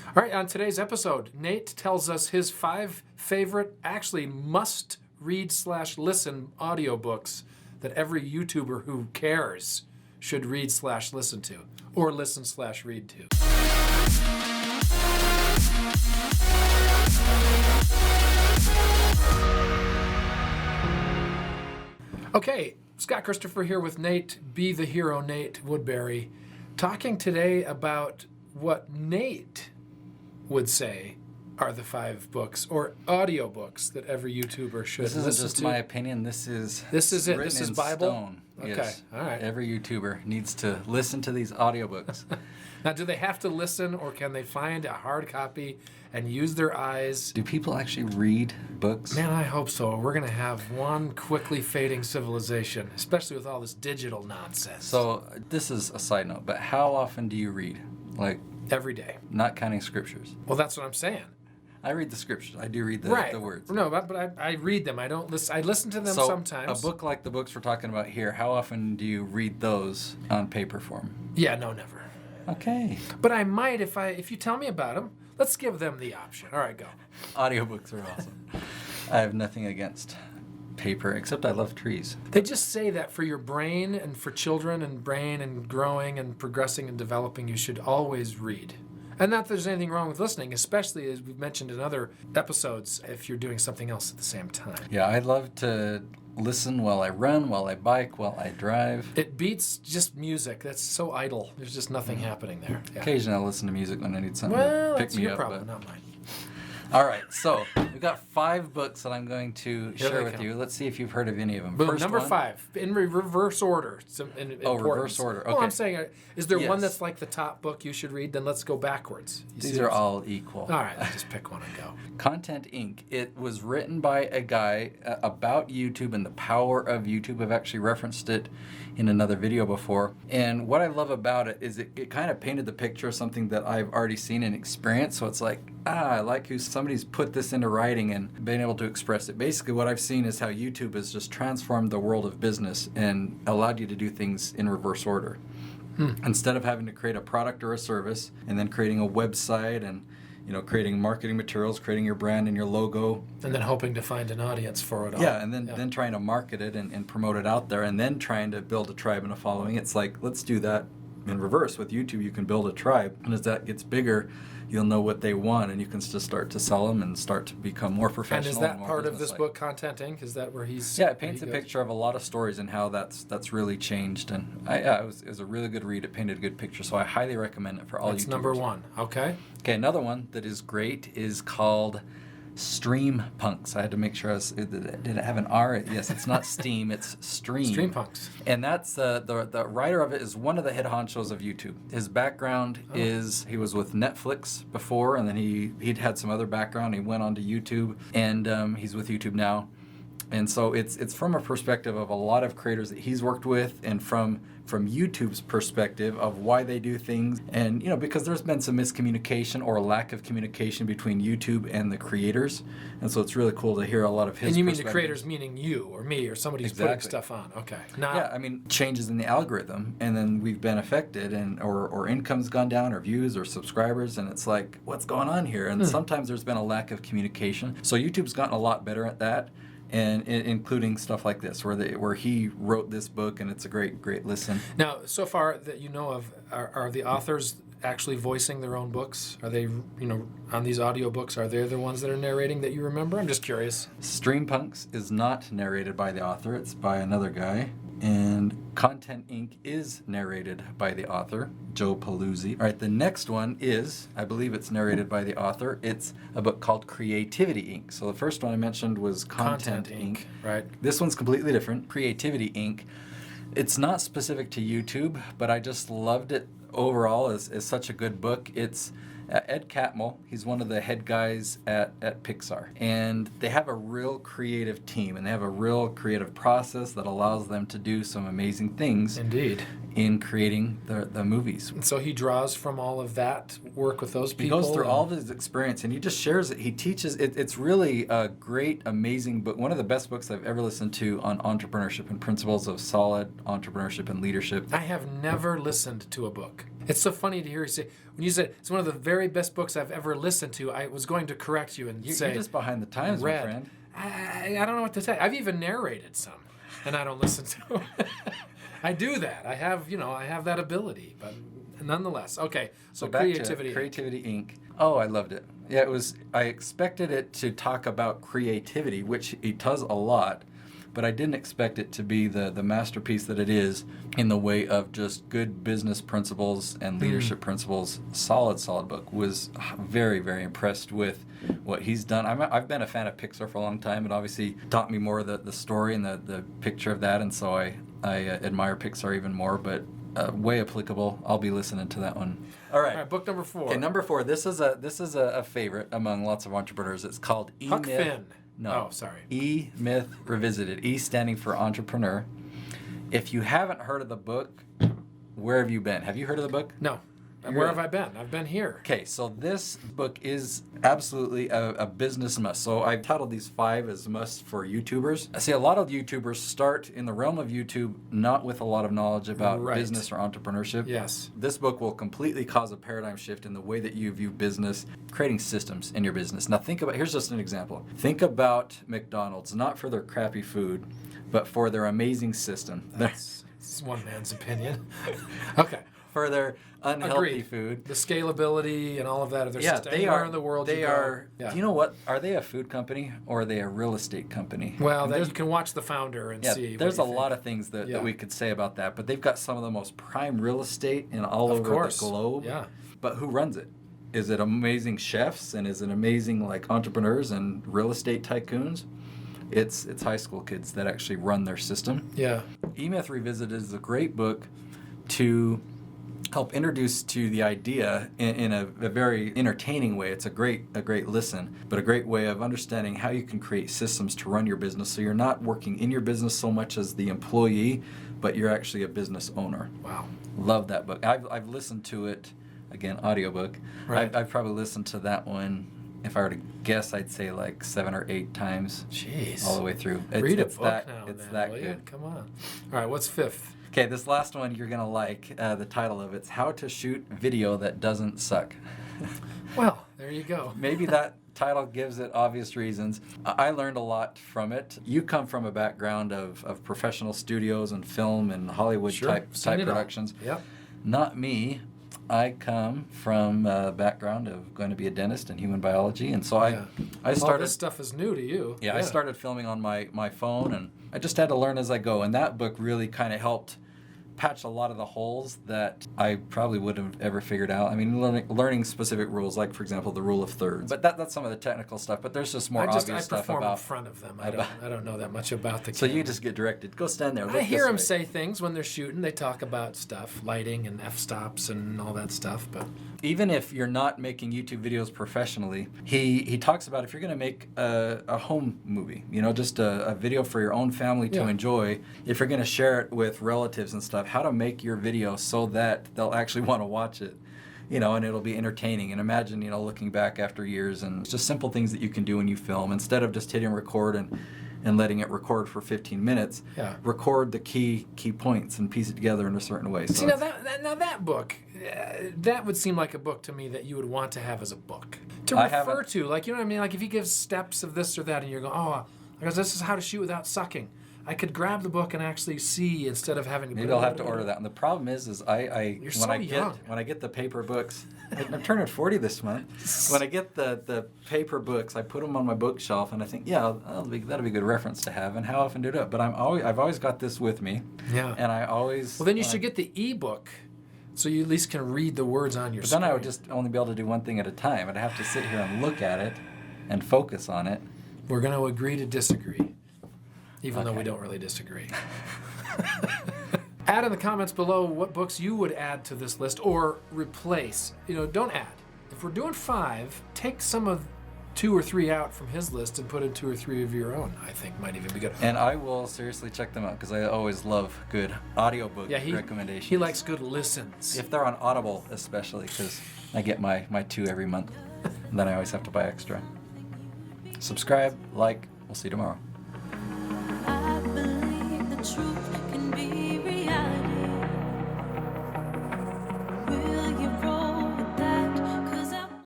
All right, on today's episode, Nate tells us his 5 favorite, actually must-read/listen audiobooks that every YouTuber who cares should read/listen to, or listen/read to. Okay, Scott Christopher here with Nate, Be the Hero Nate Woodbury, talking today about what Nate would say are the 5 books or audiobooks that every YouTuber should listen to. This isn't just my opinion. This is it. written This is in Bible? stone. Okay, Yes. all right. Every YouTuber needs to listen to these audiobooks. Now, do they have to listen, or can they find a hard copy and use their eyes? Do people actually read books? Man, I hope so. We're going to have one quickly fading civilization, especially with all this digital nonsense. So this is a side note, but how often do you read? Like, every day. not counting scriptures. Well, that's what I'm saying. I read the scriptures. I do read the words. No, but I read them. I don't listen. I listen to them So sometimes. a book like the books we're talking about here, how often do you read those on paper form? Yeah, no, never. Okay. But I might if you tell me about them. Let's give them the option. All right, go. Audiobooks are awesome. I have nothing against paper, except I love trees. They just say that for your brain and for children and brain and growing and progressing and developing, you should always read. And not that there's anything wrong with listening, especially as we've mentioned in other episodes, if you're doing something else at the same time. Yeah, I love to listen while I run, while I bike, while I drive. It beats just music. That's so idle. There's just nothing happening there. Yeah. Occasionally I listen to music when I need something Well, to pick that's me your up. problem, not mine. All right, so we've got 5 books that I'm going to Here share they with come. you. Let's see if you've heard of any of them. Boom, First number one, 5, in reverse order. reverse order, Well, okay. I'm saying, is there one Yes. that's like the top book you should read? Then let's go backwards. You These see are what's- all equal. All right, let's just pick one and go. Content Inc. It was written by a guy about YouTube and the power of YouTube. I've actually referenced it in another video before. And what I love about it is it kind of painted the picture of something that I've already seen and experienced. So it's like, I like who somebody's put this into writing and been able to express it. Basically, what I've seen is how YouTube has just transformed the world of business and allowed you to do things in reverse order. Instead of having to create a product or a service and then creating a website and creating marketing materials, creating your brand and your logo. And then hoping to find an audience for it all. Yeah, and then trying to market it and promote it out there, and then trying to build a tribe and a following. It's like, let's do that in reverse. With YouTube, you can build a tribe, and as that gets bigger, you'll know what they want, and you can just start to sell them and start to become more professional. And is that more part of this businesslike. book, Content Inc.? Is that where he's... Yeah, it paints a where he goes? picture of a lot of stories and how that's really changed. And it was a really good read. It painted a good picture, so I highly recommend it for all That's YouTubers. number 1. Okay. Okay, another one that is great is called Streampunks. I had to make sure did it have an R? Yes, it's not Steam, it's Stream. Streampunks. And that's the writer of it is one of the head honchos of YouTube. His background is he was with Netflix before, and then he'd had some other background. He went on to YouTube, and he's with YouTube now. And so it's from a perspective of a lot of creators that he's worked with, and from YouTube's perspective of why they do things. And because there's been some miscommunication or lack of communication between YouTube and the creators, and so it's really cool to hear a lot of his And you mean the perspective. creators meaning you or me or somebody who's putting Exactly. stuff on. Okay. Not, Yeah, I mean, changes in the algorithm, and then we've been affected, and or income's gone down, or views, or subscribers, and it's like, what's going on here? And sometimes there's been a lack of communication. So YouTube's gotten a lot better at that, and including stuff like this, where he wrote this book, and it's a great listen. Now, so far that you know of, are the authors actually voicing their own books? Are they, on these audiobooks, are they the ones that are narrating that you remember? I'm just curious. Streampunks is not narrated by the author, it's by another guy. And Content Inc. is narrated by the author, Joe Paluzzi. All right, the next one is, I believe it's narrated by the author. It's a book called Creativity Inc. So the first one I mentioned was Content Inc. Right. This one's completely different, Creativity Inc. It's not specific to YouTube, but I just loved it overall as such a good book. It's Ed Catmull, he's one of the head guys at Pixar. And they have a real creative team, and they have a real creative process that allows them to do some amazing things Indeed. in creating the movies. And so he draws from all of that work with those He people. goes through all of his experience, and he just shares it. He teaches it. It's really a great, amazing book. One of the best books I've ever listened to on entrepreneurship and principles of solid entrepreneurship and leadership. I have never listened to a book. It's so funny to hear you say, when you said it's one of the very best books I've ever listened to, I was going to correct you and say... You're just behind the times, read. my friend. I don't know what to say. I've even narrated some, and I don't listen to them. I do that. I have that ability, but nonetheless. Okay, so back Creativity. to Creativity Inc. Oh, I loved it. Yeah, I expected it to talk about creativity, which it does a lot, but I didn't expect it to be the masterpiece that it is in the way of just good business principles and leadership principles. Solid book. Was very, very impressed with what he's done. I've been a fan of Pixar for a long time, and obviously taught me more the story and the picture of that, and so I admire Pixar even more, but way applicable. I'll be listening to that one. All right, book number 4. Okay, number 4. This is a favorite among lots of entrepreneurs. It's called Huck Finn. No. Oh, sorry. E-Myth Revisited. E standing for entrepreneur. If you haven't heard of the book, where have you been? Have you heard of the book? No. Where have I been? I've been here. Okay, so this book is absolutely a business must. So I've titled these 5 as musts for YouTubers. I see a lot of YouTubers start in the realm of YouTube not with a lot of knowledge about business or entrepreneurship. Yes. This book will completely cause a paradigm shift in the way that you view business, creating systems in your business. Now here's just an example. Think about McDonald's, not for their crappy food, but for their amazing system. That's one man's opinion. Okay. For their unhealthy food. The scalability and all of that. They are in the world. They are. Yeah. Do you know what? Are they a food company or are they a real estate company? Well, you can watch the founder and see. There's a lot of things that we could say about that, but they've got some of the most prime real estate in all over the globe. Yeah. But who runs it? Is it amazing chefs and is it amazing like entrepreneurs and real estate tycoons? It's high school kids that actually run their system. Yeah. E-Myth Revisited is a great book to help introduce to the idea in a very entertaining way. It's a great listen, but a great way of understanding how you can create systems to run your business so you're not working in your business so much as the employee, but you're actually a business owner. Wow. Love that book. I've listened to it, again, audiobook. Right. I've probably listened to that one, if I were to guess, I'd say like 7 or 8 times. Jeez. All the way through. Read a book now. It's that will good. you? Come on. All right, what's 5th? Okay, this last one you're going to like. The title of it's How to Shoot Video That Doesn't Suck. Well, there you go. Maybe that title gives it obvious reasons. I learned a lot from it. You come from a background of professional studios and film and Hollywood type productions. Yep. Not me. I come from a background of going to be a dentist in human biology, and so I started... All this stuff is new to you. Yeah, I started filming on my phone, and I just had to learn as I go, and that book really kind of helped patch a lot of the holes that I probably wouldn't have ever figured out. I mean, learning specific rules, like, for example, the rule of thirds. But that's some of the technical stuff, but there's just more obvious stuff I perform about... in front of them. I don't know that much about the So camera. you just get directed. Go stand there. I hear them say things when they're shooting. They talk about stuff, lighting and f-stops and all that stuff, but... Even if you're not making YouTube videos professionally, he talks about if you're going to make a home movie, just a video for your own family to enjoy, if you're going to share it with relatives and stuff, how to make your video so that they'll actually want to watch it, and it'll be entertaining. And imagine, looking back after years, and it's just simple things that you can do when you film. Instead of just hitting record and letting it record for 15 minutes, record the key points and piece it together in a certain way. So see, now that book, that would seem like a book to me that you would want to have as a book. To refer to, like, you know what I mean? Like if he gives steps of this or that and you're going, because this is how to shoot without sucking. I could grab the book and actually see instead of having to... Maybe I'll have to order that. And the problem is You're so young. When I get the paper books, I'm turning 40 this month. When I get the paper books, I put them on my bookshelf and I think, that'll be a good reference to have. And how often do I do it? But I've always got this with me. Yeah. And I always... Well, then you should get the ebook so you at least can read the words on your screen. But then I would just only be able to do one thing at a time. I'd have to sit here and look at it and focus on it. We're going to agree to disagree. Even though we don't really disagree. Add in the comments below what books you would add to this list or replace. Don't add. If we're doing 5, take some of 2 or 3 out from his list and put in 2 or 3 of your own. I think might even be good. And I will seriously check them out because I always love good audiobook recommendations. He likes good listens. If they're on Audible, especially, because I get my 2 every month. And then I always have to buy extra. Subscribe, like. We'll see you tomorrow.